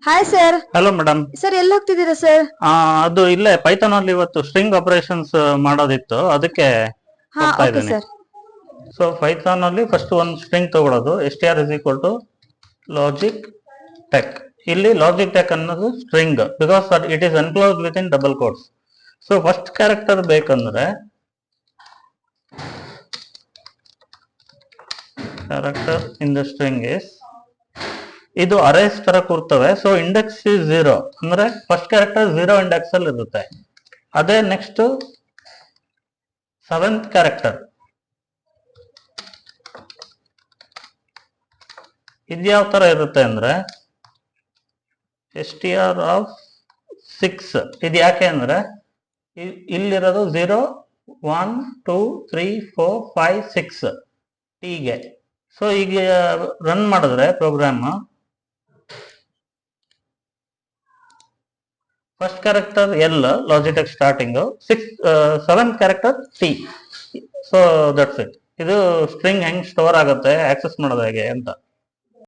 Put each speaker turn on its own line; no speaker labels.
Hi sir.
Hello madam.
Sir ಎಲ್ಲಿ ಹೋಗ್ತಿದ್ದೀರಾ sir?
ಅದು ಇಲ್ಲೇ ಪೈಥಾನ್ ಅಲ್ಲಿ ಇವತ್ತು ಸ್ಟ್ರಿಂಗ್ ಆಪರೇಷನ್ಸ್ ಮಾಡೋದಿತ್ತು, ಅದಕ್ಕೆ
ಹಾ,
ಹೋಗ್ತಾ
ಓಕೆ
ಇದ್ದೇನೆ.
ಸರ್.
ಸೊ ಪೈಥಾನ್ ಅಲ್ಲಿ ಫಸ್ಟ್ ಒಂದು ಸ್ಟ್ರಿಂಗ್ ತಗೊಳ್ಳೋದು, str is equal to logic tech. ಇಲ್ಲಿ ಲಾಜಿಕ್ ಟೆಕ್ ಅನ್ನೋದು string, because it is enclosed with in double quotes. So first character ಬೇಕಂದ್ರೆ character in the string is, ಇದು arrays ತರ ಕೂರ್ತವೆ. So index is 0 ಅಂದ್ರೆ first character 0 index ಅಲ್ಲಿ ಇರುತ್ತೆ. ಅದೇ ನೆಕ್ಸ್ಟ್ 7th ಕ್ಯಾರೆಕ್ಟರ್ ಇದ್ಯಾವ ತರ ಇರುತ್ತೆ ಅಂದ್ರೆ str ಆಫ್ 6. ಇದು ಯಾಕೆ ಅಂದ್ರೆ ಇಲ್ಲಿರೋದು 0 1 2 3 4 5 6 ಟಿಗೆ. ಸೊ ಈಗ ರನ್ ಮಾಡಿದ್ರೆ program, first character L Logitech starting, 7th character T. So that's it. ಇದು ಸ್ಟ್ರಿಂಗ್ ಹೆಂಗ್ ಸ್ಟೋರ್ ಆಗುತ್ತೆ, ಆಕ್ಸೆಸ್ ಮಾಡೋದು ಹೇಗೆ ಅಂತ.